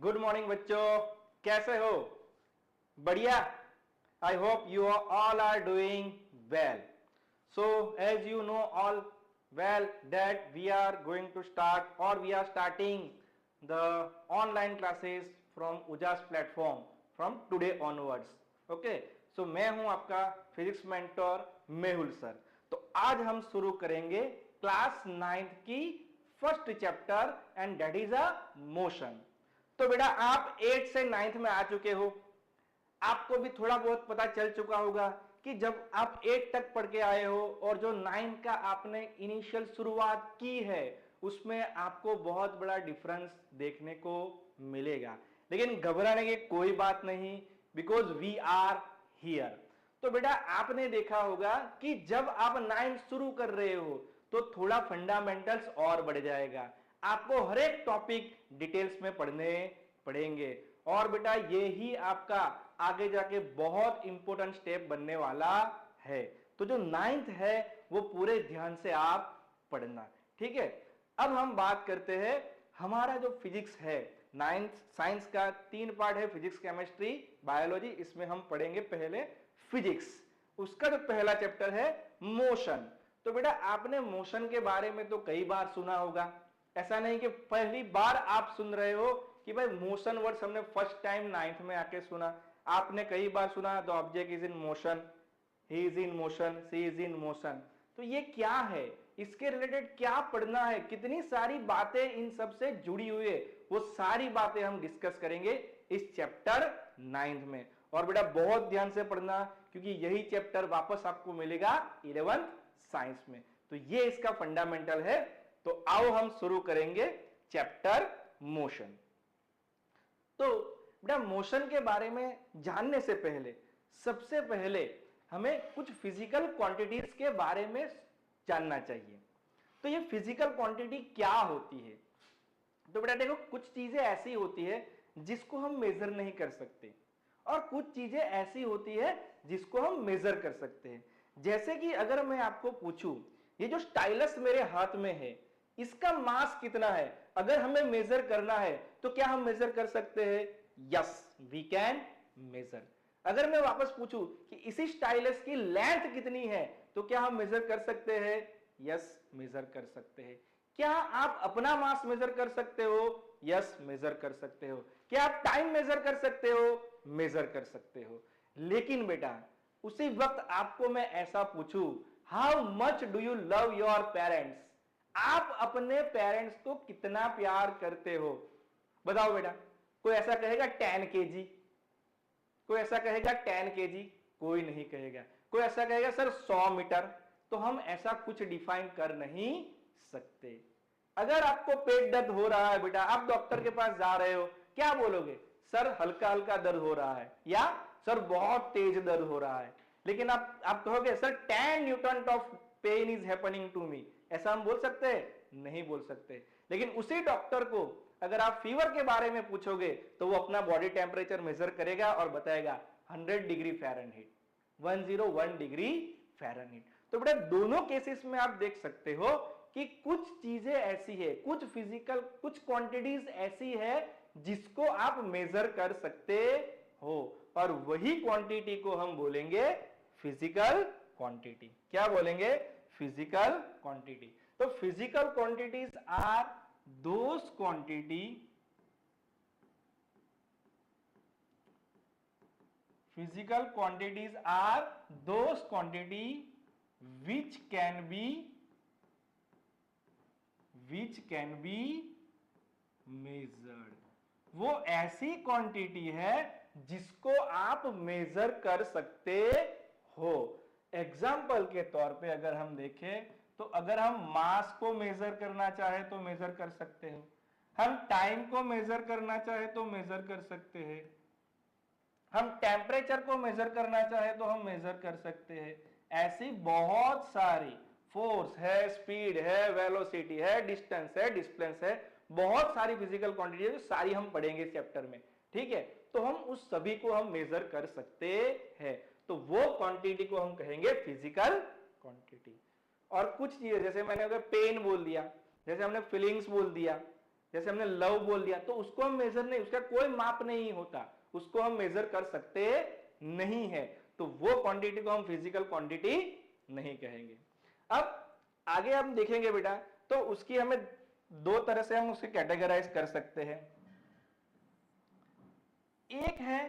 Good morning बच्चों, कैसे हो? बढ़िया। I hope you all are doing well. So as you know all well that we are going to start or we are starting the online classes from UJAS platform from today onwards. Okay, so मैं हूं आपका physics mentor Mehul sir. तो आज हम शुरू करेंगे class 9th की first chapter and that is a motion. तो बेटा आप 8 से 9th में आ चुके हो, आपको भी थोड़ा बहुत पता चल चुका होगा कि जब आप 8 तक पढ़ के आए हो और जो 9 का आपने इनिशियल शुरुआत की है उसमें आपको बहुत बड़ा डिफरेंस देखने को मिलेगा. लेकिन घबराने की कोई बात नहीं, बिकॉज वी आर हियर. तो बेटा आपने देखा होगा कि जब आप 9 शुरू कर रहे हो तो थोड़ा फंडामेंटल्स और बढ़ जाएगा, आपको हर एक टॉपिक डिटेल्स में पढ़ने पड़ेंगे. और बेटा ये ही आपका आगे जाके बहुत इंपॉर्टेंट स्टेप बनने वाला है. तो जो 9th है वो पूरे ध्यान से आप पढ़ना, ठीक है. अब हम बात करते हैं हमारा जो फिजिक्स है 9th साइंस का 3 पार्ट है, फिजिक्स, केमिस्ट्री, बायोलॉजी. इसमें हम पढ़ेंगे पहले फिजिक्स. उसका जो पहला चैप्टर है मोशन. तो बेटा आपने मोशन के बारे में तो कई बार सुना होगा, ऐसा नहीं कि पहली बार आप सुन रहे हो कि भाई मोशन वर्ड्स हमने फर्स्ट टाइम 9th में आके सुना. आपने कई बार सुना the object is in motion, he is in motion, she is in motion. तो ये क्या है, इसके रिलेटेड क्या पढ़ना है, कितनी सारी बातें इन सब से जुड़ी हुई है, वो सारी बातें हम डिस्कस करेंगे इस चैप्टर 9th में. और बेटा बहुत ध्यान से पढ़ना क्योंकि यही चैप्टर वापस आपको मिलेगा 11th साइंस में. तो ये इसका फंडामेंटल है. तो आओ हम शुरू करेंगे चैप्टर मोशन. तो बेटा मोशन के बारे में जानने से पहले सबसे पहले हमें कुछ फिजिकल क्वांटिटीज के बारे में जानना चाहिए. तो ये फिजिकल क्वांटिटी क्या होती है? तो बेटा देखो, कुछ चीजें ऐसी होती है जिसको हम मेजर नहीं कर सकते और कुछ चीजें ऐसी होती है जिसको हम मेजर कर सकते हैं. जैसे कि अगर मैं आपको पूछूं ये जो स्टाइलस मेरे हाथ में है इसका मास कितना है, अगर हमें मेजर करना है तो क्या हम मेजर कर सकते हैं? Yes, we can measure. अगर मैं वापस पूछूं कि इसी स्टाइलस की लेंथ कितनी है तो क्या हम मेजर कर सकते हैं? यस, मेजर कर सकते हैं. क्या आप अपना मास मेजर कर सकते हो? यस, मेजर कर सकते हो. क्या आप टाइम मेजर कर सकते हो? मेजर कर सकते हो. लेकिन बेटा उसी वक्त आपको मैं ऐसा पूछूं, how much do you love your parents, आप अपने पेरेंट्स को कितना प्यार करते हो? बताओ बेटा. कोई ऐसा कहेगा 10 kg, कोई ऐसा कहेगा 10 kg, कोई नहीं कहेगा. कोई ऐसा कहेगा सर 100 मीटर. तो हम ऐसा कुछ डिफाइन कर नहीं सकते. अगर आपको पेट दर्द हो रहा है बेटा, आप डॉक्टर के पास जा रहे हो, क्या बोलोगे? सर हल्का हल्का दर्द हो रहा है या सर बहुत तेज दर्द हो रहा है. लेकिन आप कहोगे sir 10 newton of pain is happening to me. ऐसा हम बोल सकते हैं? नहीं बोल सकते. लेकिन उसी डॉक्टर को अगर आप फीवर के बारे में पूछोगे तो वो अपना बॉडी टेम्परेचर मेजर करेगा और बताएगा 100 डिग्री फ़ारेनहीट, 101 डिग्री फ़ारेनहीट. तो बेटा दोनों केसेस में आप देख सकते हो कि कुछ चीजें ऐसी है, कुछ फिजिकल, कुछ क्वांटिटीज ऐसी है जिसको आप मेजर कर सकते हो और वही क्वांटिटी को हम बोलेंगे फिजिकल क्वांटिटी. क्या बोलेंगे? Physical quantity. तो physical quantities are those quantity, physical quantities are those quantity which can be measured. वो ऐसी क्वांटिटी है जिसको आप मेजर कर सकते हो. एग्जाम्पल के तौर पे अगर हम देखें तो अगर हम मास को मेजर करना चाहे तो मेजर कर सकते हो, हम टाइम को मेजर करना चाहे तो मेजर कर सकते हैं, हम टेम्परेचर को मेजर करना चाहे तो हम मेजर कर सकते हैं. ऐसी बहुत सारी फोर्स है, स्पीड है, वेलोसिटी है, डिस्टेंस है, डिस्प्लेस है, बहुत सारी फिजिकल क्वांटिटी है, सारी हम पढ़ेंगे इस चैप्टर में. ठीक है, तो हम उस सभी को हम मेजर कर सकते हैं. तो वो क्वांटिटी को हम कहेंगे फिजिकल क्वांटिटी. और कुछ चीजें जैसे मैंने अगर पेन बोल दिया, जैसे हमने फीलिंग्स बोल दिया, जैसे हमने लव बोल दिया, तो उसको हम मेजर नहीं, उसका कोई माप नहीं होता, उसको हम मेजर कर सकते नहीं है, तो वो क्वांटिटी को हम फिजिकल क्वांटिटी नहीं कहेंगे। अब आगे हम देखेंगे बेटा, तो उसकी हमें दो तरह से हम उसे कैटेगराइज कर सकते हैं। एक है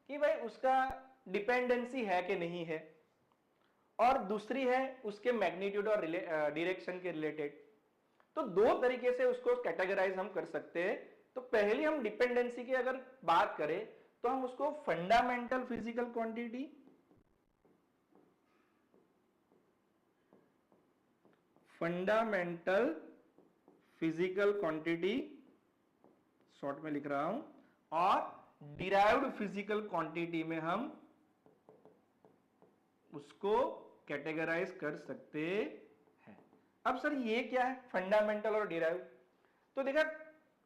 कि भाई उसका डिपेंडेंसी है कि नहीं है, और दूसरी है उसके मैग्नीट्यूड और डायरेक्शन के रिलेटेड। तो दो तरीके से उसको कैटेगराइज हम कर सकते हैं। तो पहली हम डिपेंडेंसी की अगर बात करें तो हम उसको fundamental physical quantity, fundamental physical quantity short में लिख रहा हूं, और डिराइव्ड फिजिकल क्वांटिटी में हम उसको कैटेगराइज कर सकते हैं। अब सर ये क्या है फंडामेंटल और डिराइव्ड? तो देखा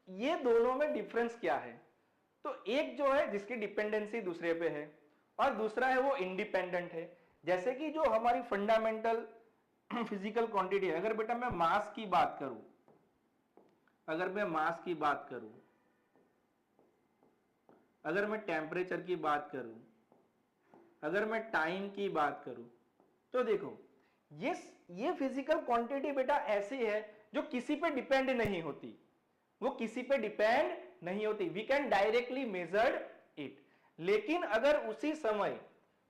ये दोनों में डिफरेंस क्या है? तो एक जो है जिसकी डिपेंडेंसी दूसरे पे है, और दूसरा है वो इंडिपेंडेंट है। जैसे कि जो हमारी फंडामेंटल फिजिकल क्वांटिटी है, अगर बेटा मैं मास की बात करूं, अगर मैं मास की बात करूं, अगर मैं टेम्परेचर की बात करूं, अगर मैं टाइम की बात करूं, तो देखो ये फिजिकल क्वांटिटी बेटा ऐसी है जो किसी पे डिपेंड नहीं होती, वो किसी पे डिपेंड नहीं होती, we can directly measure it. लेकिन अगर उसी समय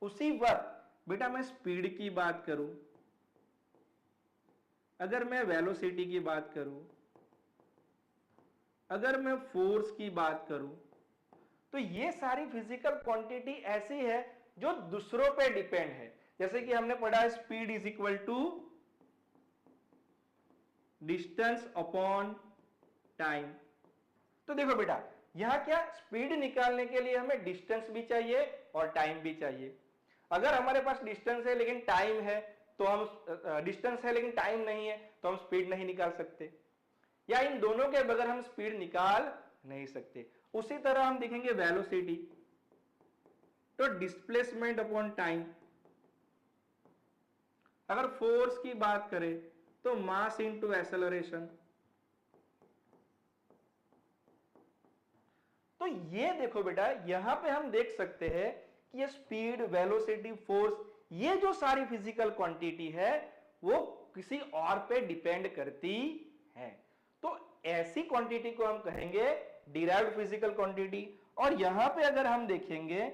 उसी वक्त बेटा मैं स्पीड की बात करूं, अगर मैं वेलोसिटी की बात करूं, अगर मैं फोर्स की बात करूं, तो ये सारी फिजिकल क्वांटिटी ऐसी है जो दूसरों पे डिपेंड है। जैसे कि हमने पढ़ा speed is equal to distance upon time. तो देखो बेटा यहां क्या स्पीड निकालने के लिए हमें डिस्टेंस भी चाहिए और टाइम भी चाहिए। अगर हमारे पास डिस्टेंस है लेकिन टाइम है तो हम डिस्टेंस है लेकिन टाइम नहीं है तो हम स्पीड नहीं निकाल सकते, या इन दोनों के बगैर हम स्पीड निकाल नहीं सकते। उसी तरह हम देखेंगे वेलोसिटी, तो डिस्प्लेसमेंट अपॉन टाइम। अगर फोर्स की बात करें तो मास इनटू एक्सेलरेशन। तो ये देखो बेटा यहां पे हम देख सकते हैं कि ये स्पीड, वेलोसिटी, फोर्स, ये जो सारी फिजिकल क्वांटिटी है वो किसी और पे डिपेंड करती है। तो ऐसी क्वांटिटी को हम कहेंगे डिराइव्ड फिजिकल क्वांटिटी। और यहां पे अगर हम देखेंगे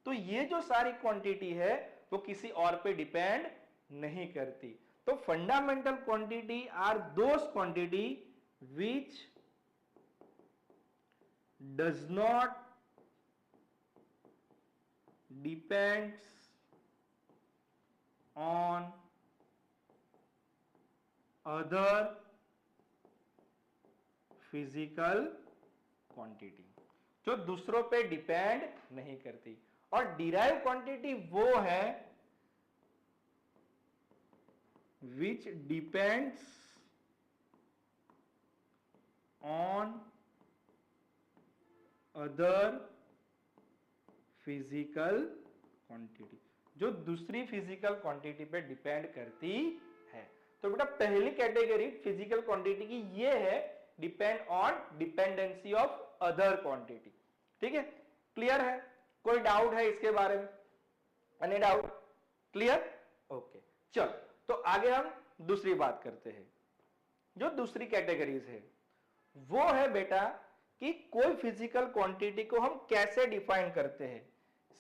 तो ये जो सारी क्वांटिटी है वो किसी और पे डिपेंड नहीं करती। तो fundamental quantity are those quantity which does not depends on other physical quantity, जो दूसरों पे डिपेंड नहीं करती। और डिराइव क्वांटिटी वो है which depends on other physical quantity, जो दूसरी फिजिकल क्वांटिटी पे डिपेंड करती है। तो बेटा पहली कैटेगरी फिजिकल क्वांटिटी की ये है depend on dependency of other quantity. ठीक है, क्लियर है? कोई डाउट है इसके बारे में? Any doubt? क्लियर? ओके, चलो तो आगे हम दूसरी बात करते हैं। जो दूसरी कैटेगरीज है वो है बेटा कि कोई फिजिकल क्वांटिटी को हम कैसे डिफाइन करते हैं।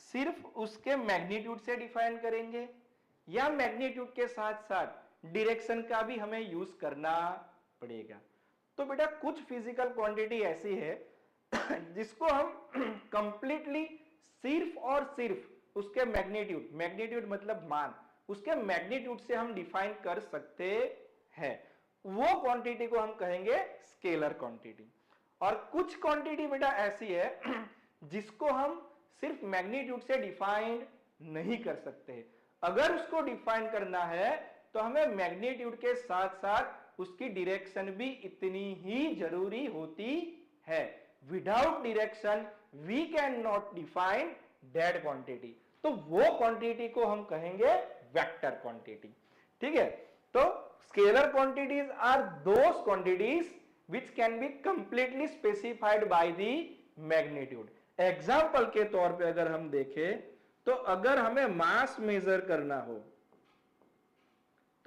सिर्फ उसके मैग्नीट्यूड से डिफाइन करेंगे या मैग्नीट्यूड के साथ साथ डायरेक्शन का भी हमें यूज करना पड़ेगा? तो बेटा कुछ फिजिकल क्वांटिटी ऐसी है जिसको हम कंप्लीटली सिर्फ और सिर्फ उसके मैग्नीट्यूड, मैग्नीट्यूड मतलब मान, उसके मैग्नीट्यूड से हम डिफाइन कर सकते हैं। वो क्वांटिटी को हम कहेंगे स्केलर क्वांटिटी। और कुछ क्वांटिटी बेटा ऐसी है जिसको हम सिर्फ मैग्नीट्यूड से डिफाइन नहीं कर सकते। अगर उसको डिफाइन करना है तो हमें मैग्नीट्यूड के साथ साथ उसकी डायरेक्शन भी इतनी ही जरूरी होती है। Without direction we can not define that quantity. तो वो क्वांटिटी को हम कहेंगे वेक्टर क्वांटिटी। ठीक है, तो scalar quantities are those quantities which can be completely specified by the magnitude. Example के तौर पे अगर हम देखें तो अगर हमें मास मेजर करना हो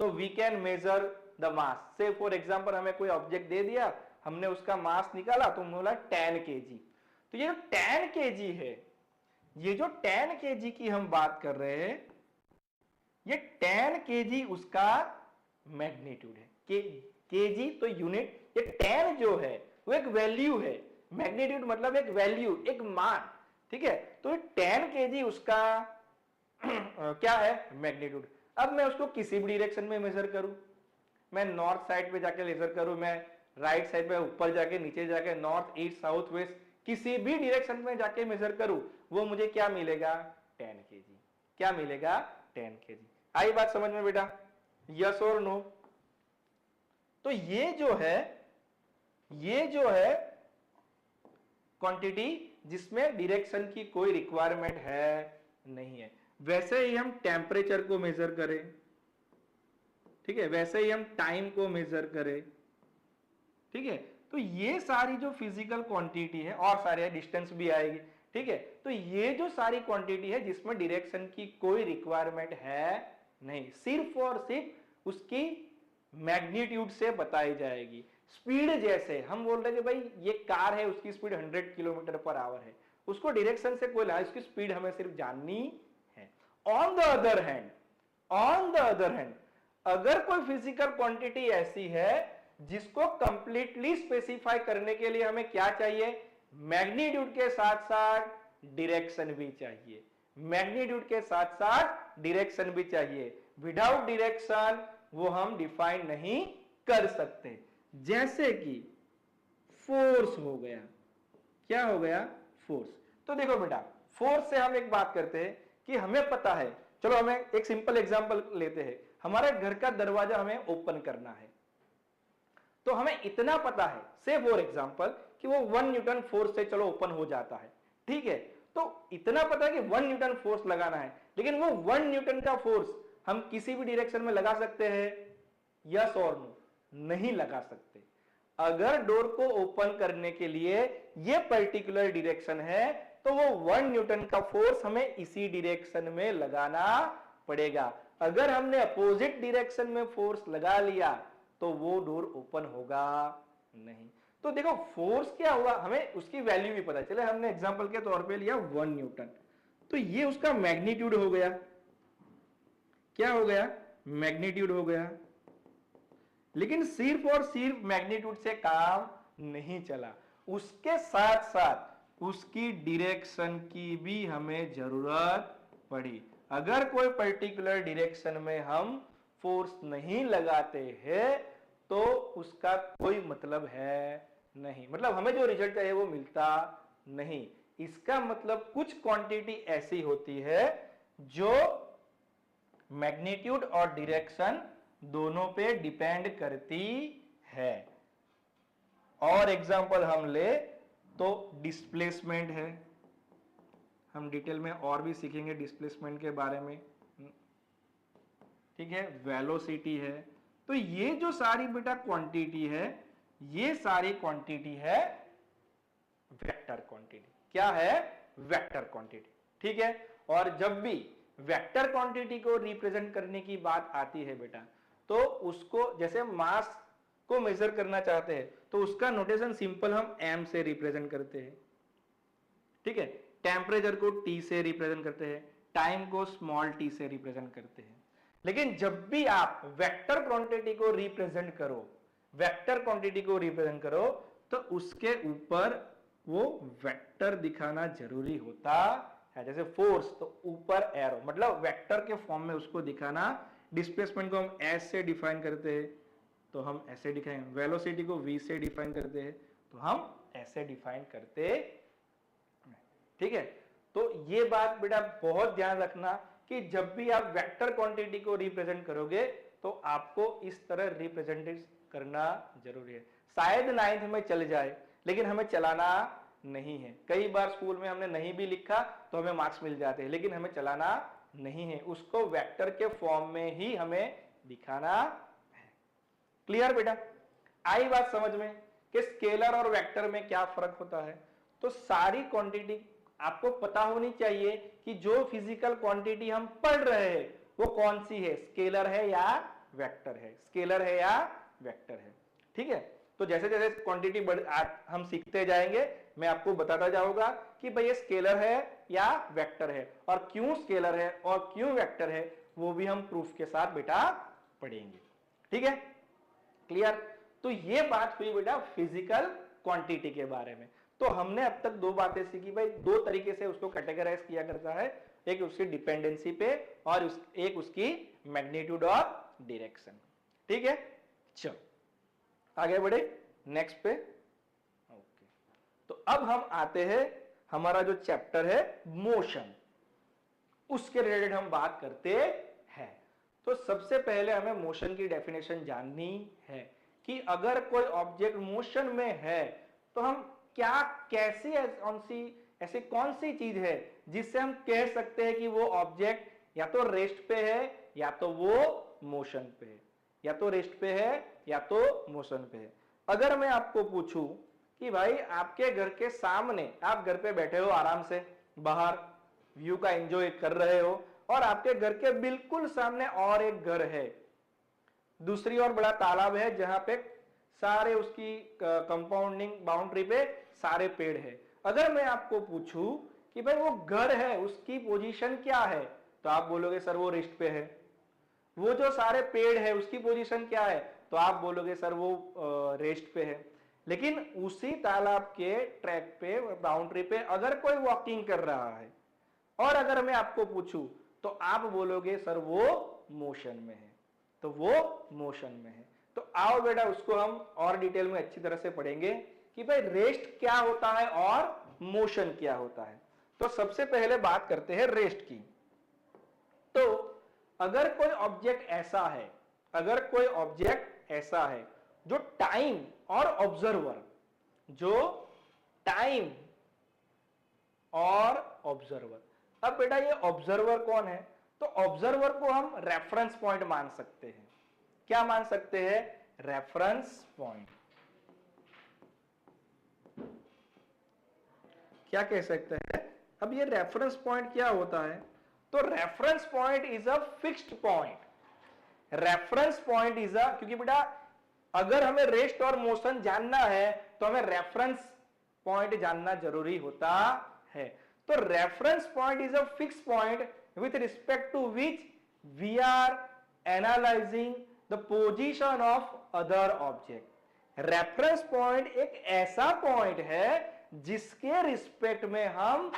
तो we can measure the mass. Say for example हमें कोई ऑब्जेक्ट दे दिया, हमने उसका मास निकाला तो बोला 10 kg. तो ये जो 10 kg है, ये जो 10 kg की हम बात कर रहे हैं, ये 10 kg उसका मैग्नीट्यूड है. kg तो यूनिट, ये 10 जो है वो एक वैल्यू है, मैग्नीट्यूड मतलब एक वैल्यू, एक मान. ठीक है, तो 10 kg उसका क्या है, मैग्नीट्यूड. अब मैं उसको किसी भी डायरेक्शन में मेजर करूं, मैं नॉर्थ साइड पे जाके मेजर करूं, मैं राइट साइड पे ऊपर जाके नीचे जाके नॉर्थ ईस्ट साउथ वेस्ट किसी भी डायरेक्शन में जाके मेजर करूं, वो मुझे क्या मिलेगा, 10 kg. क्या मिलेगा, 10 kg. आई बात समझ में बेटा, यस और नो. तो ये जो है क्वांटिटी जिसमें डायरेक्शन की कोई रिक्वायरमेंट है नहीं है. वैसे ही हम टेम्परेचर को मेजर करें, ठीक है, वैसे ही हम टाइम को मेजर करें, ठीक है, तो ये सारी जो फिजिकल क्वांटिटी है, और सारे डिस्टेंस भी आएगी, ठीक है, तो ये जो सारी क्वांटिटी है जिसमें डायरेक्शन की कोई रिक्वायरमेंट है नहीं, सिर्फ और सिर्फ उसकी मैग्नीट्यूड से बताई जाएगी. स्पीड जैसे हम बोल रहे हैं कि भाई ये कार है, उसकी स्पीड 100 किलोमीटर पर आवर है, उसको डायरेक्शन से कोई उसकी स्पीड हमें सिर्फ जाननी है. ऑन द अदर हैंड अगर कोई फिजिकल क्वांटिटी ऐसी है जिसको कंप्लीटली स्पेसिफाई करने के लिए हमें क्या चाहिए, मैग्नीट्यूड के साथ साथ डायरेक्शन भी चाहिए, मैग्नीट्यूड के साथ साथ डायरेक्शन भी चाहिए. विदाउट डायरेक्शन वो हम डिफाइन नहीं कर सकते. जैसे कि फोर्स हो गया, क्या हो गया, फोर्स. तो देखो बेटा, फोर्स से हम एक बात करते हैं कि हमें पता है, चलो हमें एक सिंपल एग्जांपल लेते हैं, हमारे घर का दरवाजा हमें ओपन करना है, तो हमें इतना पता है, से फॉर एग्जांपल कि वो 1 न्यूटन फोर्स से चलो ओपन हो जाता है. ठीक है, तो इतना पता है कि 1 न्यूटन फोर्स लगाना है, लेकिन वो 1 न्यूटन का फोर्स हम किसी भी डायरेक्शन में लगा सकते हैं, यस और नो, नहीं लगा सकते. अगर डोर को ओपन करने के लिए ये पर्टिकुलर डायरेक्शन है तो वो 1 न्यूटन का फोर्स हमें इसी डायरेक्शन में लगाना पड़ेगा. अगर हमने अपोजिट डायरेक्शन में फोर्स लगा लिया तो वो डोर ओपन होगा नहीं. तो देखो फोर्स क्या हुआ, हमें उसकी वैल्यू भी पता चले, हमने एग्जांपल के तौर पे लिया 1 न्यूटन, तो ये उसका मैग्नीट्यूड हो गया. क्या हो गया, मैग्नीट्यूड हो गया. लेकिन सिर्फ और सिर्फ मैग्नीट्यूड से काम नहीं चला, उसके साथ साथ उसकी डायरेक्शन की भी हमें जरूरत पड़ी. अगर कोई पर्टिकुलर डायरेक्शन में हम फोर्स नहीं लगाते हैं तो उसका कोई मतलब है नहीं, मतलब हमें जो रिजल्ट चाहिए वो मिलता नहीं. इसका मतलब कुछ क्वांटिटी ऐसी होती है जो मैग्नीट्यूड और डायरेक्शन दोनों पे डिपेंड करती है. और एग्जांपल हम ले तो डिस्प्लेसमेंट है, हम डिटेल में और भी सीखेंगे डिस्प्लेसमेंट के बारे में, ठीक है, वेलोसिटी है. तो ये जो सारी बेटा क्वांटिटी है, ये सारी क्वांटिटी है वेक्टर क्वांटिटी. क्या है, वेक्टर क्वांटिटी. ठीक है, और जब भी वेक्टर क्वांटिटी को रिप्रेजेंट करने की बात आती है बेटा, तो उसको जैसे मास को मेजर करना चाहते हैं तो उसका नोटेशन सिंपल हम m से रिप्रेजेंट करते हैं. ठीक है, टेम्परेचर को T से रिप्रेजेंट करते हैं, टाइम को स्मॉल t से रिप्रेजेंट करते हैं. लेकिन जब भी आप वेक्टर क्वांटिटी को रिप्रेजेंट करो, वेक्टर क्वांटिटी को रिप्रेजेंट करो तो उसके ऊपर वो वेक्टर दिखाना जरूरी होता है. जैसे फोर्स तो ऊपर एरो, मतलब वेक्टर के फॉर्म में उसको दिखाना. डिस्प्लेसमेंट को हम s से डिफाइन करते हैं तो हम ऐसे दिखाएंगे, वेलोसिटी को v से डिफाइन करते हैं तो हम ऐसे डिफाइन करते. ठीक है, तो ये बात बेटा बहुत ध्यान रखना कि जब भी आप वेक्टर क्वांटिटी को रिप्रेजेंट करोगे तो आपको इस तरह रिप्रेजेंट करना जरूरी है. शायद 9th में चल जाए लेकिन हमें चलाना नहीं है. कई बार स्कूल में हमने नहीं भी लिखा तो हमें मार्क्स मिल जाते हैं, लेकिन हमें चलाना नहीं है, उसको वेक्टर के फॉर्म में ही हमें दिखाना है. क्लियर बेटा, आई बात समझ में कि स्केलर और वेक्टर में क्या फर्क होता है। तो सारी क्वांटिटी आपको पता होनी चाहिए कि जो फिजिकल क्वांटिटी हम पढ़ रहे हैं वो कौन सी है, स्केलर है या वेक्टर है, स्केलर है या वेक्टर है। ठीक है, तो जैसे जैसे क्वांटिटी हम सीखते जाएंगे मैं आपको बताता जाऊंगा कि भाई ये स्केलर है या वेक्टर है, और क्यों स्केलर है और क्यों वेक्टर है वो भी हम प्रूफ के साथ बेटा पढ़ेंगे। ठीक है, क्लियर। तो ये बात हुई बेटा फिजिकल क्वांटिटी के बारे में। तो हमने अब तक दो बातें सीखी भाई, दो तरीके से उसको कैटेगराइज किया करता है, एक उसकी डिपेंडेंसी पे और एक उसकी मैग्नीट्यूड और डायरेक्शन। ठीक है, चलो आगे बढ़े नेक्स्ट पे। ओके, तो अब हम आते हैं हमारा जो चैप्टर है मोशन, उसके रिलेटेड हम बात करते हैं। तो सबसे पहले हमें मोशन की डेफिनेशन जाननी है कि अगर कोई ऑब्जेक्ट मोशन में है तो हम क्या कैसी ऐसी कौन सी चीज है जिससे हम कह सकते हैं कि वो ऑब्जेक्ट या तो रेस्ट पे है या तो वो मोशन पे है, या तो रेस्ट पे है या तो मोशन पे है। अगर मैं आपको पूछूं कि भाई आपके घर के सामने, आप घर पे बैठे हो आराम से, बाहर व्यू का एंजॉय कर रहे हो, और आपके घर के बिल्कुल सामने और एक घर है, दूसरी ओर बड़ा तालाब है जहां पे सारे उसकी कंपाउंडिंग बाउंड्री पे सारे पेड़ है। अगर मैं आपको पूछूं कि भाई वो घर है उसकी पोजीशन क्या है, तो आप बोलोगे सर वो रेस्ट पे है। वो जो सारे पेड़ है उसकी पोजीशन क्या है, तो आप बोलोगे सर वो रेस्ट पे है। लेकिन उसी तालाब के ट्रैक पे, बाउंड्री पे अगर कोई वॉकिंग कर रहा है और अगर मैं आपको पूछूं तो आप बोलोगे सर वो मोशन में है, तो वो मोशन में है। तो आओ बेटा उसको हम और डिटेल में अच्छी तरह से पढ़ेंगे कि भाई रेस्ट क्या होता है और मोशन क्या होता है। तो सबसे पहले बात करते हैं रेस्ट की। तो अगर कोई ऑब्जेक्ट ऐसा है, अगर कोई ऑब्जेक्ट ऐसा है जो टाइम और ऑब्जर्वर, जो टाइम और ऑब्जर्वर, अब बेटा ये ऑब्जर्वर कौन है, तो ऑब्जर्वर को हम रेफरेंस पॉइंट मान सकते हैं। क्या मान सकते हैं, रेफरेंस पॉइंट। क्या कह सकते हैं, अब ये रेफरेंस पॉइंट क्या होता है, तो reference point is a fixed point. Reference point is a, क्योंकि बेटा अगर हमें रेस्ट और मोशन जानना है तो हमें रेफरेंस पॉइंट जानना जरूरी होता है। तो reference point is a fix point with respect to which we are analyzing the position of other object. Reference point एक ऐसा पॉइंट है जिसके रिस्पेक्ट में हम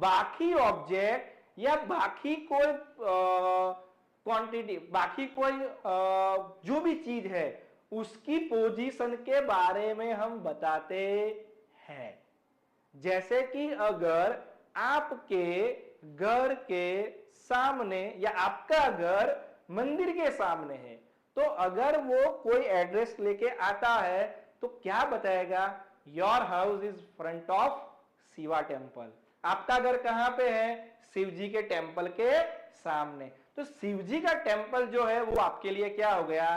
बाकी ऑब्जेक्ट या बाकी कोई क्वांटिटी, बाकी कोई जो भी चीज है उसकी पोजीशन के बारे में हम बताते हैं। जैसे कि अगर आपके घर के सामने या आपका घर मंदिर के सामने है, तो अगर वो कोई एड्रेस लेके आता है तो क्या बताएगा, your house is front of Shiva temple. आपका घर कहां पे है, शिव जी के टेम्पल के सामने। तो शिव जी का टेम्पल जो है वो आपके लिए क्या हो गया,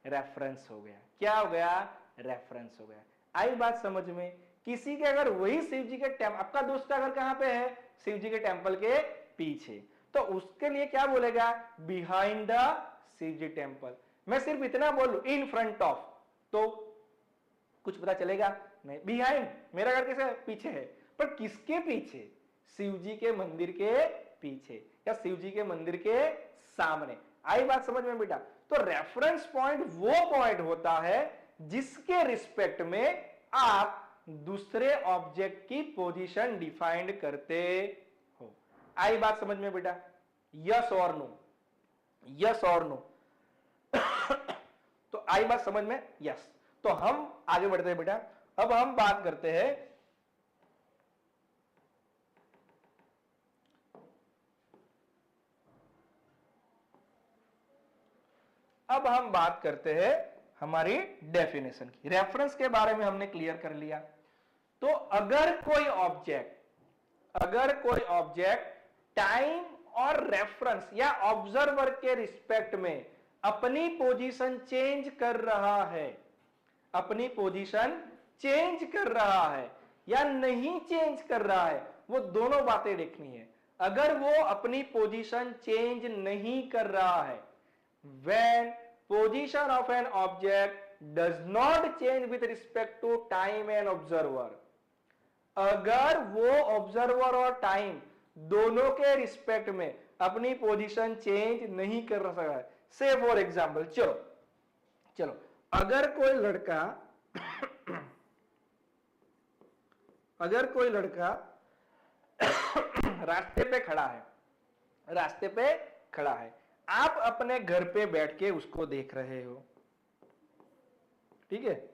रेफरेंस हो गया। क्या हो गया, रेफरेंस हो गया। आई बात समझ में। किसी के अगर वही शिव जी के टेम्पल, आपका दोस्त का घर कहां पे है, शिव जी के टेम्पल के पीछे, तो उसके लिए क्या बोलेगा, behind the Shiv ji temple. मैं सिर्फ इतना बोलूं इन फ्रंट ऑफ, तो कुछ पता चलेगा नहीं। बिहाइंड, मेरा घर कैसे पीछे है, पर किसके पीछे, शिव जी के मंदिर के पीछे या शिव जी के मंदिर के सामने। आई बात समझ में बेटा। तो रेफरेंस पॉइंट वो पॉइंट होता है जिसके रिस्पेक्ट में आप दूसरे ऑब्जेक्ट की पोजीशन डिफाइंड करते हो। आई बात समझ में बेटा, यस और नो, यस और नो। तो आई बात समझ में, यस। तो हम आगे बढ़ते हैं बेटा। अब हम बात करते हैं हमारी डेफिनेशन की। रेफरेंस के बारे में हमने क्लियर कर लिया। तो अगर कोई ऑब्जेक्ट टाइम और रेफरेंस या ऑब्जर्वर के रिस्पेक्ट में अपनी पोजीशन चेंज कर रहा है, अपनी पोजीशन चेंज कर रहा है या नहीं चेंज कर रहा है, वो दोनों बातें देखनी है। अगर वो अपनी पोजीशन चेंज नहीं कर रहा है, when position of an object does not change with respect to time and observer, अगर वो ऑब्जर्वर और टाइम दोनों के रिस्पेक्ट में अपनी पोजीशन चेंज नहीं कर रहा है, से फॉर एग्जाम्पल, चलो अगर कोई लड़का रास्ते पे खड़ा है, आप अपने घर पे बैठ के उसको देख रहे हो, ठीक है,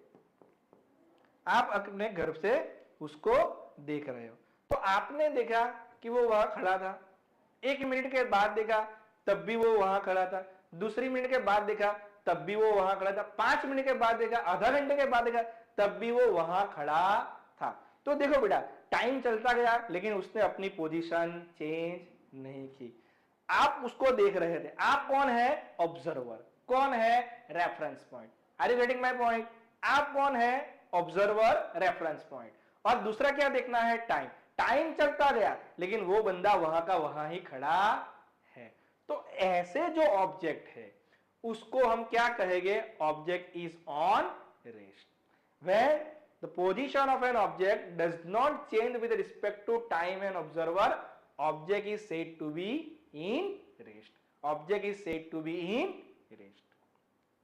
आप अपने घर से उसको देख रहे हो, तो आपने देखा कि वो वहां खड़ा था, 1 मिनट के बाद देखा तब भी वो वहां खड़ा था, दूसरी मिनट के बाद देखा तब भी वो वहां खड़ा था, 5 मिनट के बाद देखा, आधा घंटे के बाद देखा तब भी वो वहां खड़ा था। तो देखो बेटा, टाइम चलता गया लेकिन उसने अपनी पोजीशन चेंज नहीं की। आप उसको देख रहे थे, आप कौन है? ऑब्जर्वर। कौन है? Reference point. Are you getting my point? आप कौन है? Observer, reference point. और दूसरा क्या देखना है? टाइम। टाइम चलता गया लेकिन वो बंदा वहां का वहां ही खड़ा है। तो ऐसे जो ऑब्जेक्ट है उसको हम क्या कहेंगे? Object is on rest. When the position of an object does not change with respect to time and observer, object is said to be in rest. Object is said to be in rest.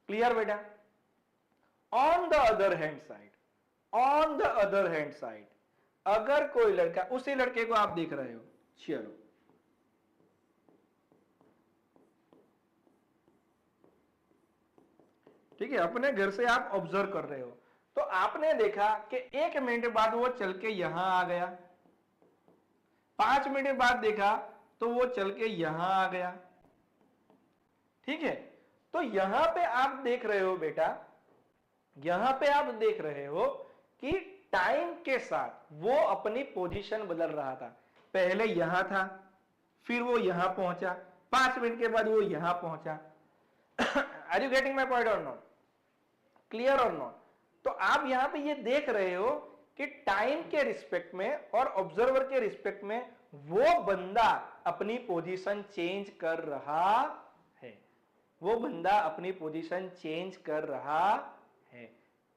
Clear beta? On the other hand side, अगर कोई लड़का, उसी लड़के को आप देख रहे हो, चलो ठीक है, अपने घर से आप ऑब्जर्व कर रहे हो, तो आपने देखा कि 1 मिनट बाद वो चल के यहां आ गया, 5 मिनट बाद देखा तो वो चल के यहां आ गया, ठीक है। तो यहां पे आप देख रहे हो बेटा, यहां पे आप देख रहे हो कि टाइम के साथ वो अपनी पोजीशन बदल रहा था। पहले यहां था, फिर वो यहां पहुंचा, 5 मिनट के बाद वो यहां पहुंचा। Are you getting my point और नॉट? क्लियर और नॉट? तो आप यहां पे ये देख रहे हो कि टाइम के रिस्पेक्ट में और ऑब्जर्वर के रिस्पेक्ट में वो बंदा अपनी पोजीशन चेंज कर रहा है, वो बंदा अपनी पोजीशन चेंज कर रहा है।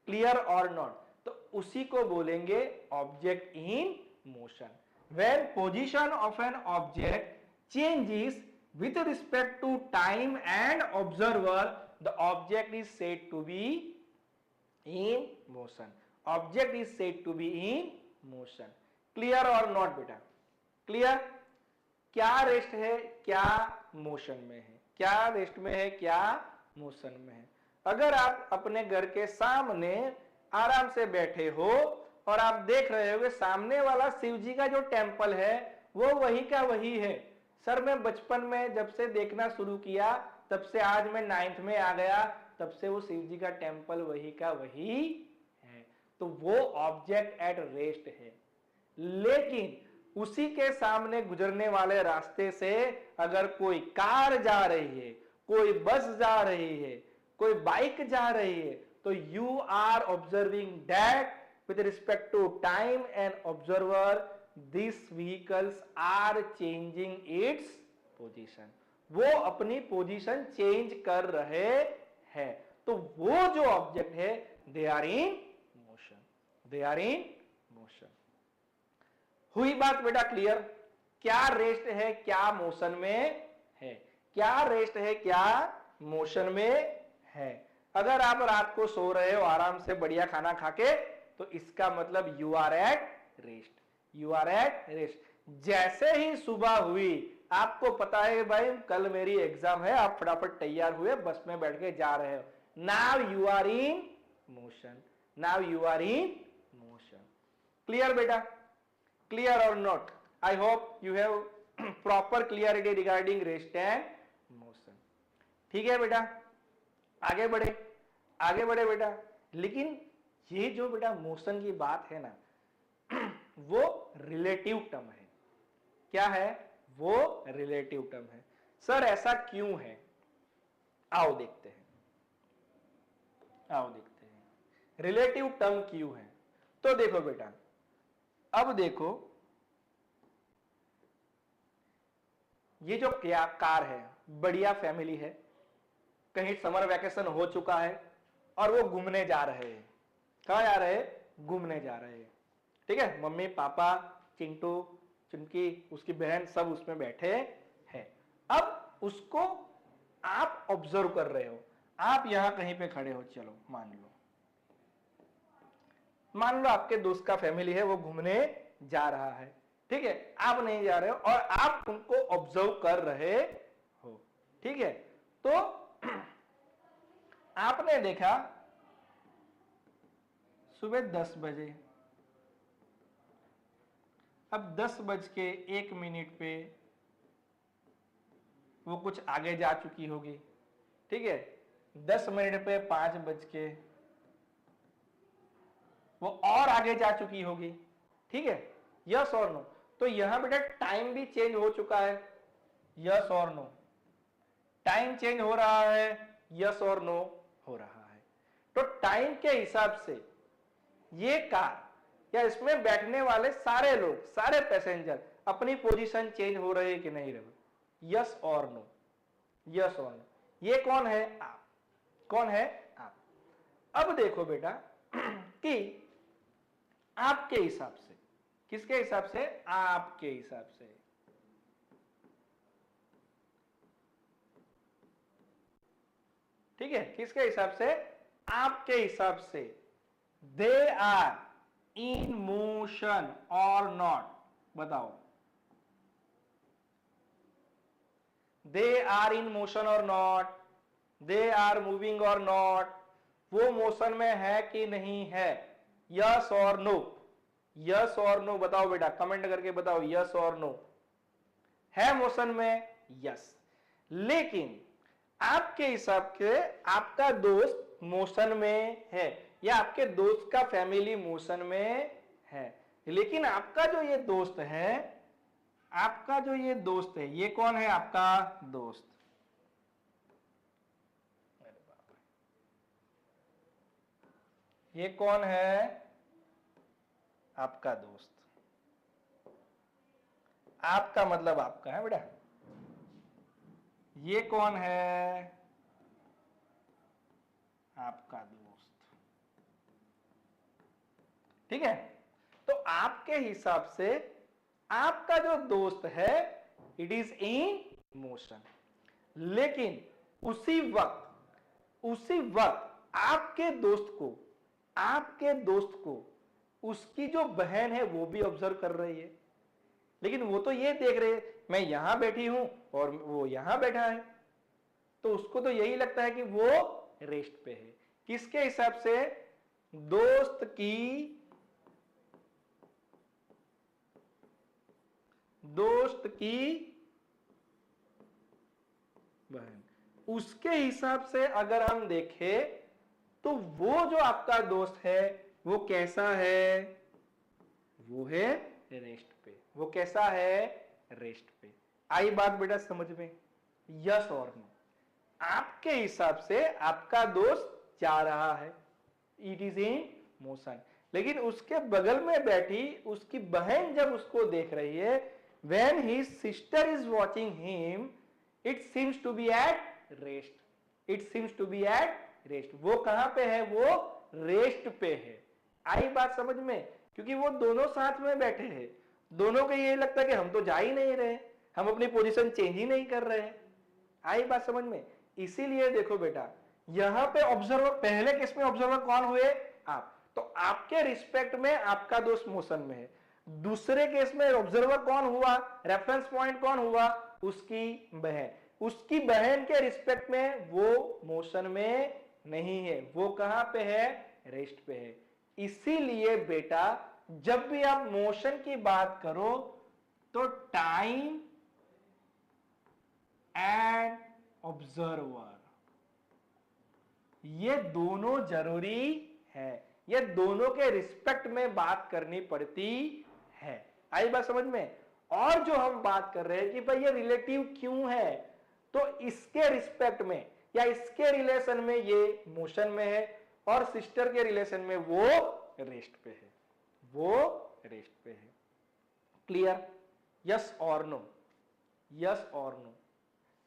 क्लियर और नॉट? तो उसी को बोलेंगे object in motion. When position of an object changes with respect to time and observer, the object is said to be in motion. Object is said to be in motion. Clear or not बेटा? Clear? क्या rest है, क्या motion में है, क्या rest में है, क्या मोशन में है। अगर आप अपने घर के सामने आराम से बैठे हो और आप देख रहे हो कि सामने वाला शिव जी का जो टेम्पल है वो वही का वही है। सर मैं बचपन में जब से देखना शुरू किया तब से आज मैं 9th में आ गया, तब से वो शिव जी का टेम्पल वही का वही है। तो वो ऑब्जेक्ट एट रेस्ट है। लेकिन उसी के सामने गुजरने वाले रास्ते से अगर कोई कार जा रही है, कोई बस जा रही है, कोई बाइक जा रही है, तो you are observing that with respect to time and observer these vehicles are changing its position. वो अपनी पोजीशन चेंज कर रहे हैं। तो वो जो ऑब्जेक्ट है they are in motion, they are in motion. हुई बात बेटा क्लियर? क्या रेस्ट है, क्या मोशन में है, क्या रेस्ट है, क्या मोशन में है। अगर आप रात को सो रहे हो आराम से बढ़िया खाना खाके, तो इसका मतलब you are at rest, you are at rest. जैसे ही सुबह हुई, आपको पता है भाई कल मेरी एग्जाम है, आप फटाफट तैयार हुए, बस में बैठ के जा रहे हो, now you are in motion, now you are in motion. Clear बेटा? क्लियर और not? I hope you have proper clarity regarding rest and motion. ठीक है बेटा, आगे बढ़े, आगे बढ़े बेटा। लेकिन ये जो बेटा मोशन की बात है ना, वो रिलेटिव टर्म है। क्या है? वो रिलेटिव टर्म है। सर ऐसा क्यों है? आओ देखते हैं, आओ देखते हैं रिलेटिव टर्म क्यों है। तो देखो बेटा, अब देखो ये जो कार है, बढ़िया फैमिली है, कहीं समर वैकेशन हो चुका है और वो घूमने जा रहे हैं। कहाँ जा रहे हैं? घूमने जा रहे हैं। ठीक है, मम्मी पापा चिंटू चुनकी उसकी बहन सब उसमें बैठे हैं। अब उसको आप ऑब्जर्व कर रहे हो, आप यहां कहीं पे खड़े हो, चलो मान लो आपके दोस्त का फैमिली है, वो घूमने जा रहा है। ठीक है, आप नहीं जा रहे हो और आप उनको ऑब्जर्व कर रहे हो। ठीक है, तो आपने देखा सुबह 10 बजे, अब 10:01 पे वो कुछ आगे जा चुकी होगी। ठीक है, 10 मिनट पे 5 बज के वो और आगे जा चुकी होगी। ठीक है, यस और नो? तो यहां बेटा टाइम भी चेंज हो चुका है, यस और नो? टाइम चेंज हो रहा है, यस और नो हो रहा है। तो टाइम के हिसाब से ये कार या इसमें बैठने वाले सारे लोग, सारे पैसेंजर अपनी पोजीशन चेंज हो रहे हैं कि नहीं रहे? यस और नो? यस और नो? ये कौन है? आप। कौन है? आप। अब देखो बेटा कि आपके हिसाब से, किसके हिसाब से? आपके हिसाब से। ठीक है, किसके हिसाब से? आपके हिसाब से। दे आर इन मोशन और नॉट? बताओ, दे आर इन मोशन और नॉट? दे आर मूविंग और नॉट? वो मोशन में है कि नहीं है? यस और नो? यस और नो बताओ बेटा, कमेंट करके बताओ, यस और नो? है मोशन में? यस। लेकिन आपके हिसाब से आपका दोस्त मोशन में है या आपके दोस्त का फैमिली मोशन में है, लेकिन आपका जो ये दोस्त है, आपका जो ये दोस्त है, ये कौन है? आपका दोस्त। ये कौन है? आपका दोस्त। आपका मतलब आपका है बेटा। ये कौन है? आपका दोस्त। ठीक है, तो आपके हिसाब से आपका जो दोस्त है इट इज इन मोशन, लेकिन उसी वक्त आपके दोस्त को उसकी जो बहन है वो भी ऑब्जर्व कर रही है। लेकिन वो तो ये देख रहे हैं मैं यहां बैठी हूं और वो यहां बैठा है, तो उसको तो यही लगता है कि वो रेस्ट पे है। किसके हिसाब से? दोस्त की बहन। उसके हिसाब से अगर हम देखें तो वो जो आपका दोस्त है वो कैसा है? वो है रेस्ट पे। वो कैसा है? रेस्ट पे। आई बात बेटा समझ में? यस और नो? आपके हिसाब से आपका दोस्त जा रहा है, इट इज इन मोशन, लेकिन उसके बगल में बैठी उसकी बहन जब उसको देख रही है, when his sister is watching him, it seems to be at rest. It seems to be at rest. वो कहां पे है? वो रेस्ट पे है। आई बात समझ में? क्योंकि वो दोनों साथ में बैठे हैं, दोनों को ये लगता है कि हम तो जा ही नहीं रहे, हम अपनी पोजीशन चेंज ही नहीं कर रहे हैं। आई बात समझ में? इसीलिए देखो बेटा, यहां पे ऑब्जर्वर, पहले केस में ऑब्जर्वर कौन हुए? आप। तो आपके रिस्पेक्ट में आपका दोस्त मोशन में है। दूसरे केस में ऑब्जर्वर कौन हुआ? रेफरेंस पॉइंट कौन हुआ? उसकी बहन। उसकी बहन के रिस्पेक्ट में वो मोशन में नहीं है, वो कहां पे है? रेस्ट पे है। इसीलिए बेटा जब भी आप मोशन की बात करो तो टाइम एंड ऑब्जर्वर ये दोनों जरूरी है, ये दोनों के रिस्पेक्ट में बात करनी पड़ती है। आई बात समझ में? और जो हम बात कर रहे हैं कि भाई ये रिलेटिव क्यों है, तो इसके रिस्पेक्ट में या इसके रिलेशन में ये मोशन में है और सिस्टर के रिलेशन में वो रेस्ट पे है। वो रेस्ट पे है। क्लियर? यस और नो? यस और नो?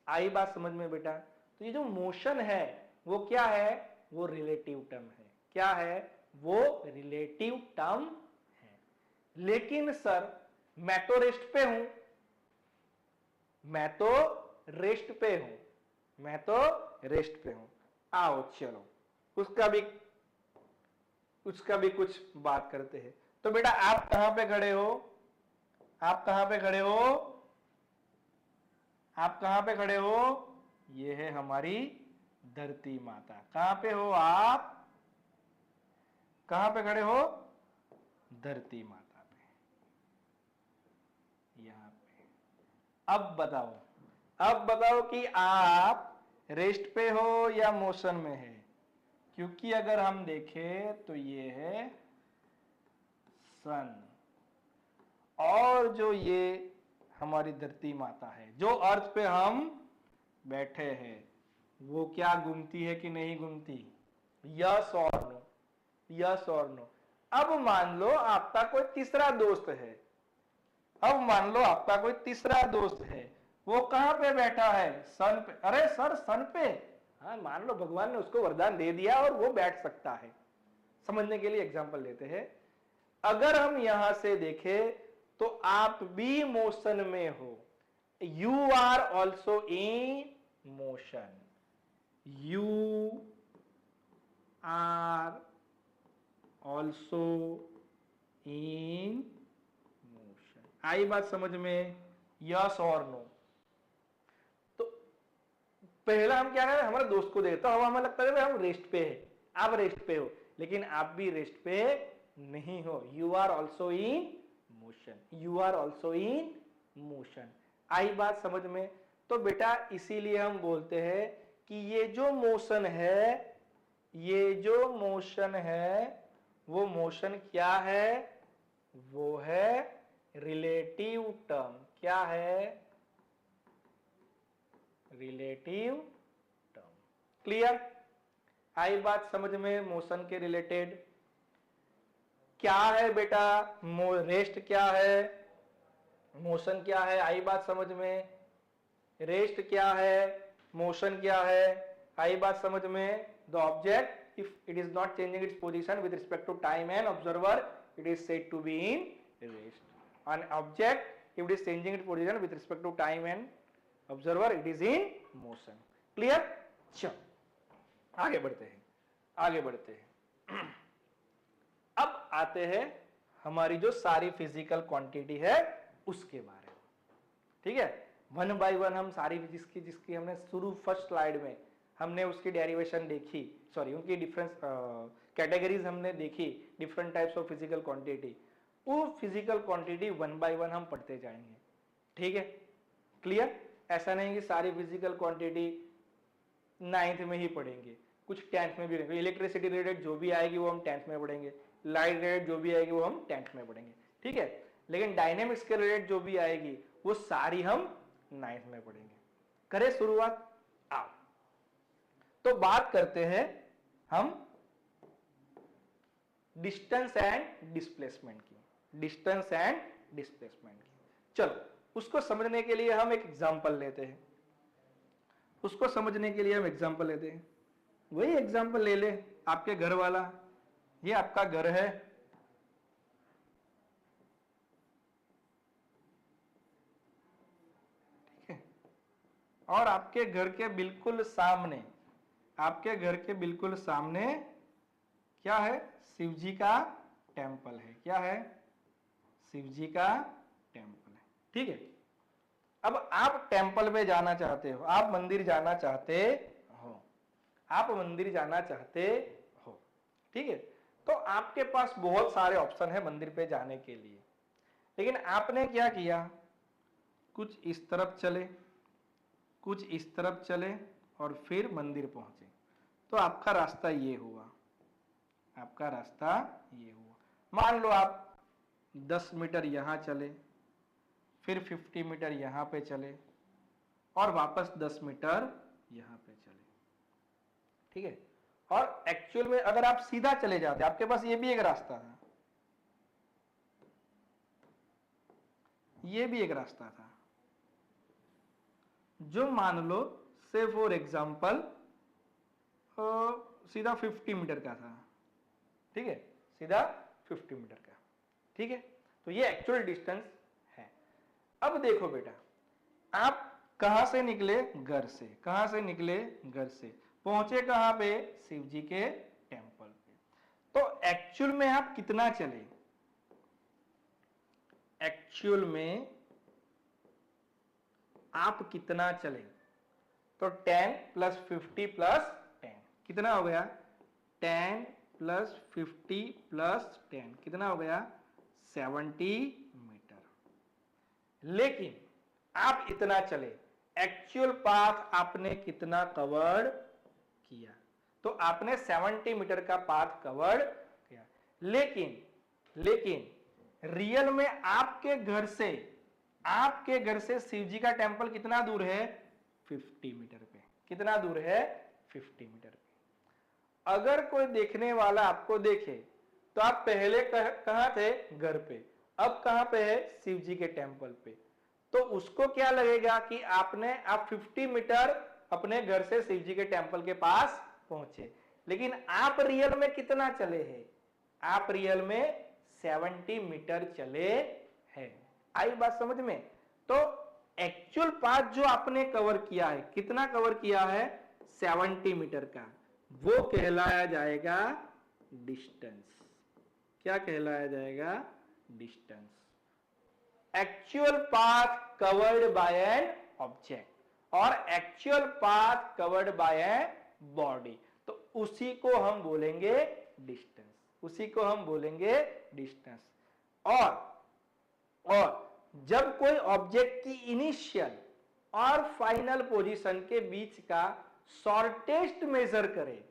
आई बात समझ में बेटा? तो ये जो मोशन है वो क्या है? वो रिलेटिव टर्म है। क्या है? वो रिलेटिव टर्म है। लेकिन सर मैं तो रेस्ट पे हूं, मैं तो रेस्ट पे हूं, मैं तो रेस्ट पे हूं। आओ चलो उसका भी कुछ बात करते हैं। तो बेटा आप कहां पे खड़े हो? आप कहां पे खड़े हो? आप कहां पे खड़े हो? ये है हमारी धरती माता। कहां पे हो आप? कहां पे खड़े हो? धरती माता पे, यहां पे। अब बताओ कि आप रेस्ट पे हो या मोशन में है? क्योंकि अगर हम देखें तो ये है सन, और जो ये हमारी धरती माता है, जो अर्थ पे हम बैठे हैं, वो क्या घूमती है कि नहीं घूमती? यस और नो? यस और नो? अब मान लो आपका कोई तीसरा दोस्त है, अब मान लो आपका कोई तीसरा दोस्त है, वो कहां पे बैठा है? सन पे। अरे सर सन पे? हाँ, मान लो भगवान ने उसको वरदान दे दिया और वो बैठ सकता है। समझने के लिए एग्जांपल लेते हैं। अगर हम यहां से देखें तो आप भी मोशन में हो, you are also in motion, you are also in motion. आई बात समझ में? यस और नो? तो पहला हम क्या कर रहे हैं? हमारे दोस्त को देखता हूं, हमें लगता है हम रेस्ट पे है, आप रेस्ट पे हो, लेकिन आप भी रेस्ट पे नहीं हो। You are also in motion, you are also in motion. आई बात समझ में? तो बेटा इसीलिए हम बोलते हैं कि ये जो मोशन है, ये जो मोशन है, वो मोशन क्या है? वो है रिलेटिव टर्म। क्या है? Relative term. क्लियर? आई बात समझ में मोशन के रिलेटेड? क्या है बेटा? रेस्ट क्या है? मोशन क्या है? आई बात समझ में? रेस्ट क्या है? मोशन क्या है? आई बात समझ में? The object if it is not changing its position with respect to time and observer, it is said to be in rest. An object if it is changing its position with respect to time and observer, it is in motion. Clear? चलो आगे बढ़ते हैं, आगे बढ़ते हैं। अब आते हैं हमारी जो सारी फिजिकल क्वांटिटी है उसके बारे में। ठीक है? वन बाय वन हम सारी जिसकी हमने शुरू फर्स्ट स्लाइड में हमने उसकी डेरिवेशन देखी, सॉरी उनकी डिफरेंस कैटेगरीज हमने देखी, different types of physical quantity. वो physical quantity one by one हम पढ़ते जाएंगे। ठीक है? क्लियर? ऐसा नहीं कि सारी फिजिकल क्वांटिटी 9th में ही पढ़ेंगे, कुछ 10th में भी पढ़ेंगे। इलेक्ट्रिसिटी रिलेटेड जो भी आएगी वो हम 10th में पढ़ेंगे, लाइट रिलेटेड जो भी आएगी वो हम 10th में पढ़ेंगे। ठीक है? लेकिन डायनेमिक्स के रिलेटेड जो भी आएगी वो सारी हम 9th में पढ़ेंगे। करें शुरुआत? आओ तो बात करते हैं हम डिस्टेंस एंड डिस्प्लेसमेंट की। डिस्टेंस एंड डिस्प्लेसमेंट की। चलो उसको समझने के लिए हम एक एग्जांपल लेते हैं। उसको समझने के लिए हम एग्जांपल लेते हैं। वही एग्जांपल ले ले आपके घर वाला। ये आपका घर है, ठीक है? और आपके घर के बिल्कुल सामने, आपके घर के बिल्कुल सामने क्या है? शिव जी का टेम्पल है। क्या है? शिव जी का टेम्पल है। ठीक है? अब आप टेम्पल में जाना चाहते हो, आप मंदिर जाना चाहते हो, आप मंदिर जाना चाहते हो। ठीक है? तो आपके पास बहुत सारे ऑप्शन है मंदिर पे जाने के लिए, लेकिन आपने क्या किया? कुछ इस तरफ चले, कुछ इस तरफ चले और फिर मंदिर पहुंचे। तो आपका रास्ता ये हुआ, आपका रास्ता ये हुआ। मान लो आप 10 मीटर यहां चले, फिर 50 मीटर यहां पे चले और वापस 10 मीटर यहां पे चले। ठीक है? और एक्चुअल में अगर आप सीधा चले जाते, आपके पास ये भी एक रास्ता था, ये भी एक रास्ता था जो मान लो से फॉर एग्जाम्पल सीधा 50 मीटर का था, ठीक है, सीधा 50 मीटर का, ठीक है। तो ये एक्चुअल डिस्टेंस है। अब देखो बेटा, आप कहां से निकले? घर से। कहां से निकले? घर से। पहुंचे कहां पे? शिव जी के टेम्पल पे। तो एक्चुअल में आप कितना चले? एक्चुअल में आप कितना चले? तो 10 प्लस 50 प्लस 10 कितना हो गया? 10 प्लस 50 प्लस 10 कितना हो गया? 70 मीटर। लेकिन आप इतना चले, एक्चुअल पाथ आपने कितना कवर किया? तो आपने 70 मीटर का पाथ कवर किया। लेकिन रियल में आपके घर से शिव जी का टेम्पल कितना दूर है? 50 मीटर पे। कितना दूर है? 50 मीटर पे। अगर कोई देखने वाला आपको देखे तो आप पहले कहां थे? घर पे। अब कहां पे है? शिव जी के टेम्पल पे। तो उसको क्या लगेगा कि आप 50 मीटर अपने घर से शिव जी के टेम्पल के पास पहुंचे। लेकिन आप रियल में कितना चले हैं? आप रियल में 70 मीटर चले हैं। आई बात समझ में? तो एक्चुअल पाथ जो आपने कवर किया है, कितना कवर किया है? 70 मीटर का। वो कहलाया जाएगा डिस्टेंस। क्या कहलाया जाएगा? Distance. Actual path covered by an object और actual path covered by a body, तो उसी को हम बोलेंगे डिस्टेंस। उसी को हम बोलेंगे डिस्टेंस। और जब कोई ऑब्जेक्ट की इनिशियल और फाइनल पोजीशन के बीच का शॉर्टेस्ट मेजर करे,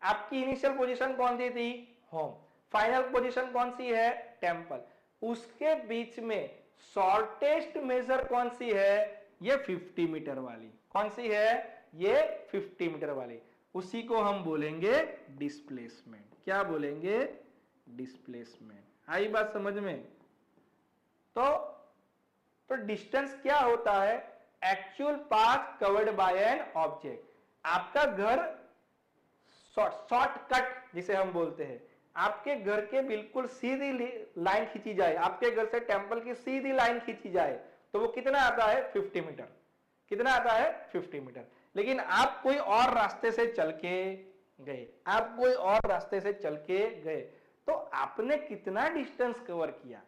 आपकी इनिशियल पोजीशन कौन सी थी? होम। फाइनल पोजीशन कौन सी है? टेम्पल। उसके बीच में शॉर्टेस्ट मेजर कौन सी है? ये 50 मीटर वाली। कौन सी है? ये 50 मीटर वाली। उसी को हम बोलेंगे डिस्प्लेसमेंट। क्या बोलेंगे? डिस्प्लेसमेंट। आई बात समझ में? तो डिस्टेंस क्या होता है? Actual path covered by an object. आपका घर शॉर्टकट जिसे हम बोलते हैं, आपके घर के बिल्कुल सीधी लाइन खींची जाए, आपके घर से टेम्पल की सीधी लाइन खींची जाए, तो वो कितना आता है? 50 मीटर। कितना आता है? 50 मीटर। लेकिन आप कोई और रास्ते से चल के गए, आप कोई और रास्ते से चल के गए, तो आपने कितना डिस्टेंस कवर किया?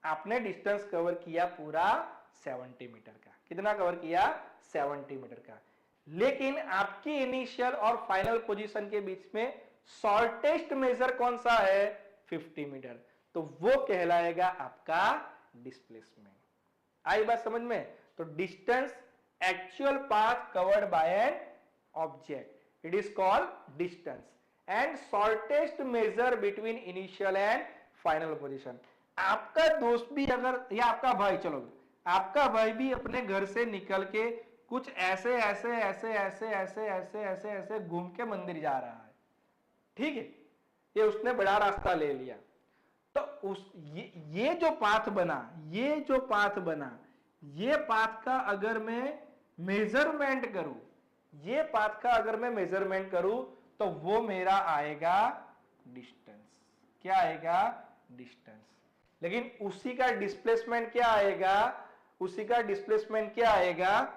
आपने डिस्टेंस कवर किया पूरा 70 मीटर का। कितना कवर किया? 70 मीटर का। लेकिन आपकी इनिशियल और फाइनल पोजीशन के बीच में शॉर्टेस्ट मेजर कौन सा है? 50 मीटर। तो वो कहलाएगा आपका डिस्प्लेसमेंट। आई बात समझ में? तो distance actual path covered by an object, it is called distance, and shortest measure between initial and final position. आपका दोस्त भी अगर, या आपका भाई, चलो आपका भाई भी अपने घर से निकल के कुछ ऐसे ऐसे ऐसे ऐसे ऐसे ऐसे ऐसे ऐसे घूम के मंदिर जा रहा है, ठीक है, ये उसने बड़ा रास्ता ले लिया, तो ये जो पाथ बना, ये पाथ का अगर मैं मेजरमेंट करूं, ये पाथ का अगर मैं मेजरमेंट करूं, तो वो मेरा आएगा डिस्टेंस। क्या आएगा? डिस्टेंस। लेकिन उसी का डिस्प्लेसमेंट क्या आएगा? उसी का डिस्प्लेसमेंट क्या आएगा?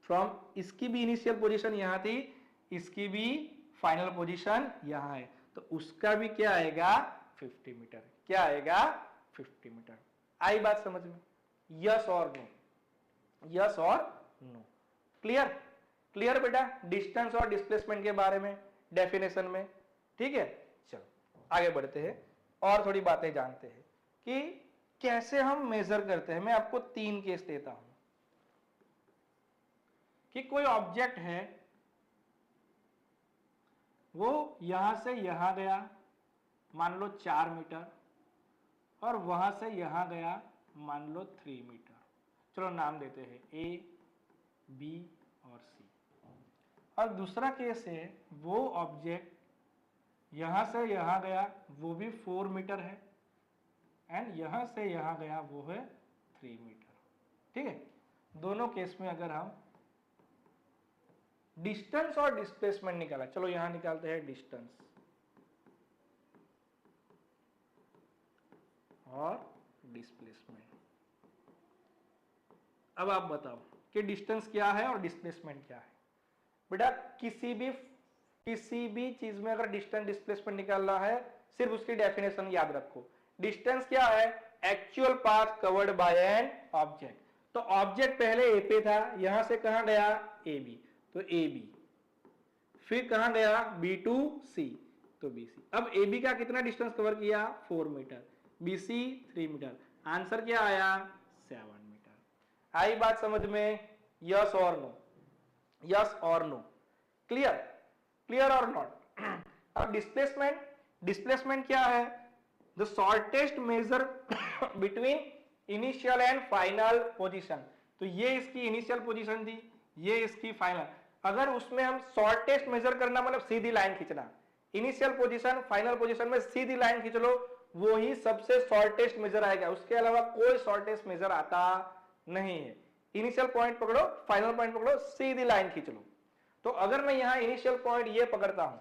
फ्रॉम, इसकी भी इनिशियल पोजीशन यहां थी, इसकी भी फाइनल पोजीशन यहां है, तो उसका भी क्या आएगा? 50 मीटर। क्या आएगा? 50 मीटर। आई बात समझ में? यस और नो? यस और नो? क्लियर? क्लियर बेटा डिस्टेंस और डिस्प्लेसमेंट के बारे में, डेफिनेशन में? ठीक है, चलो आगे बढ़ते हैं और थोड़ी बातें जानते हैं कि कैसे हम मेजर करते हैं। मैं आपको 3 केस देता हूं कि कोई ऑब्जेक्ट है, वो यहां से यहां गया, मान लो 4 मीटर, और वहां से यहां गया, मान लो 3 मीटर। चलो नाम देते हैं ए, बी और सी। और दूसरा केस है, वो ऑब्जेक्ट यहां से यहां गया, वो भी 4 मीटर है, एंड यहां से यहां गया, वो है 3 मीटर। ठीक है, दोनों केस में अगर हम डिस्टेंस और डिस्प्लेसमेंट निकाला, चलो यहां निकालते हैं डिस्टेंस और डिस्प्लेसमेंट। अब आप बताओ कि डिस्टेंस क्या है और डिस्प्लेसमेंट क्या है। बेटा किसी भी चीज में अगर डिस्टेंस डिस्प्लेसमेंट निकालना है, सिर्फ उसकी डेफिनेशन याद रखो। डिस्टेंस क्या है? Actual path covered by an object. तो ऑब्जेक्ट पहले ए पे था, यहां से कहां गया? ए बी, तो ए बी। फिर कहां गया? बी टू सी, तो बी सी। अब ए बी का कितना डिस्टेंस कवर किया? 4 metre, B C 3 metre. Answer क्या आया? 7 मीटर। आई बात समझ में? यस और नो? यस और नो? क्लियर? क्लियर और नॉट? अब डिस्प्लेसमेंट क्या है? The shortest measure between initial and final position. तो ये इसकी इनिशियल पोजीशन थी, ये इसकी फाइनल। अगर उसमें हम शॉर्टेस्ट मेजर करना मतलब सीधी लाइन खींचना, इनिशियल पोजीशन फाइनल पोजीशन में सीधी लाइन खींच लो, वो ही सबसे शॉर्टेस्ट मेजर आएगा। उसके अलावा कोई शॉर्टेस्ट मेजर आता नहीं है। इनिशियल पॉइंट पकड़ो, फाइनल पॉइंट पकड़ो, सीधी लाइन खींच लो। तो अगर मैं यहां इनिशियल पॉइंट ये पकड़ता हूं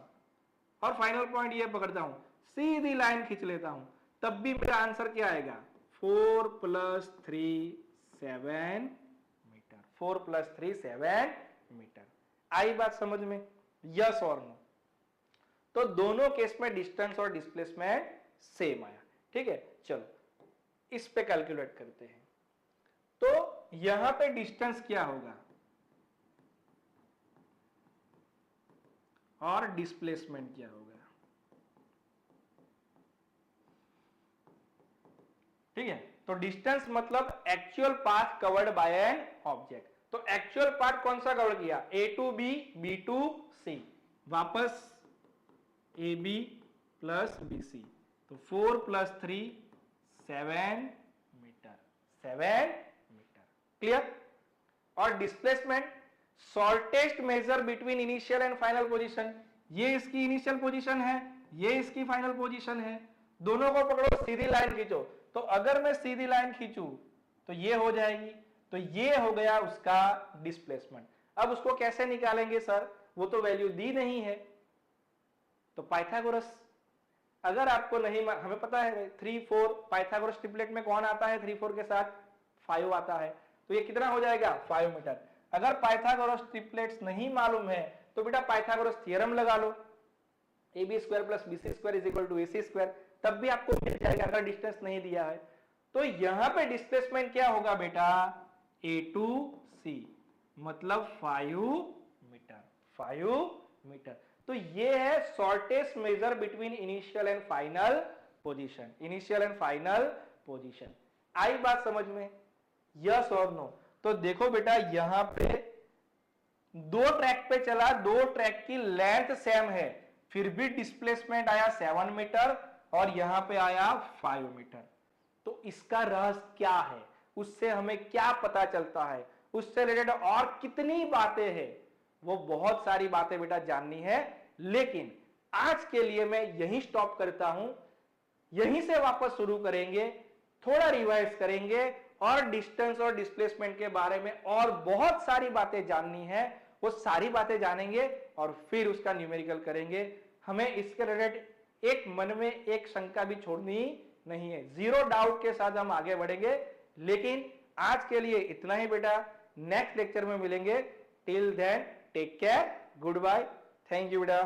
और फाइनल पॉइंट ये पकड़ता हूं, सीधी लाइन खींच लेता हूं, तब भी मेरा आंसर क्या आएगा? 4 + 3 7 मीटर। 4 + 3 7 मीटर। आई बात समझ में? यस और नो? तो दोनों केस में डिस्टेंस और डिस्प्लेसमेंट सेम आया। ठीक है, चलो इस पे कैलकुलेट करते हैं। तो यहां पे डिस्टेंस क्या होगा और डिस्प्लेसमेंट क्या होगा? ठीक है, तो डिस्टेंस मतलब actual path covered by an object. तो एक्चुअल पाथ कौन सा कवर किया? A to B, B to C, वापस A B plus B C. तो 4 + 3 7 मीटर, 7 मीटर। क्लियर? और displacement shortest measure between initial and final position. ये इसकी initial position है, ये इसकी फाइनल पोजीशन है। दोनों को पकड़ो, सीधी लाइन खींचो। तो अगर मैं सीधी लाइन खींचूं तो ये हो जाएगी, तो ये हो गया उसका डिस्प्लेसमेंट। अब उसको कैसे निकालेंगे सर? वो तो वैल्यू दी नहीं है। तो पाइथागोरस, अगर आपको नहीं, हमें पता है 3 4 पाइथागोरस ट्रिपलेट में कौन आता है? 3 4 के साथ 5 आता है। तो ये कितना हो जाएगा? 5 मीटर। अगर पाइथागोरस ट्रिपलेट्स नहीं मालूम है तो बेटा पाइथागोरस थ्योरम लगा लो, ab² + bc² = ac², तब भी आपको मिल जाएगा अगर डिस्टेंस नहीं दिया है। तो यहां पे डिस्प्लेसमेंट क्या होगा बेटा? a टू c, मतलब 5 मीटर, 5 मीटर। तो ये है shortest measure between initial and final position, initial and final position. आई बात समझ में? यस और नो? तो देखो बेटा यहां पे 2 ट्रैक पे चला, 2 ट्रैक की लेंथ सेम है, फिर भी डिस्प्लेसमेंट आया 7 मीटर और यहां पे आया 5 मीटर। तो इसका रहस्य क्या है? उससे हमें क्या पता चलता है? उससे रिलेटेड और कितनी बातें हैं? वो बहुत सारी बातें बेटा जाननी है, लेकिन आज के लिए मैं यहीं स्टॉप करता हूं। यहीं से वापस शुरू करेंगे, थोड़ा रिवाइज करेंगे और डिस्टेंस और डिस्प्लेसमेंट के बारे में और बहुत सारी बातें जाननी है। वो सारी बातें जानेंगे और फिर उसका न्यूमेरिकल करेंगे। हमें इसके रिलेटेड एक मन में एक शंका भी छोड़नी नहीं है, 0 डाउट के साथ हम आगे बढ़ेंगे। लेकिन आज के लिए इतना ही बेटा, नेक्स्ट लेक्चर में मिलेंगे। Till then take care, goodbye, thank you बेटा।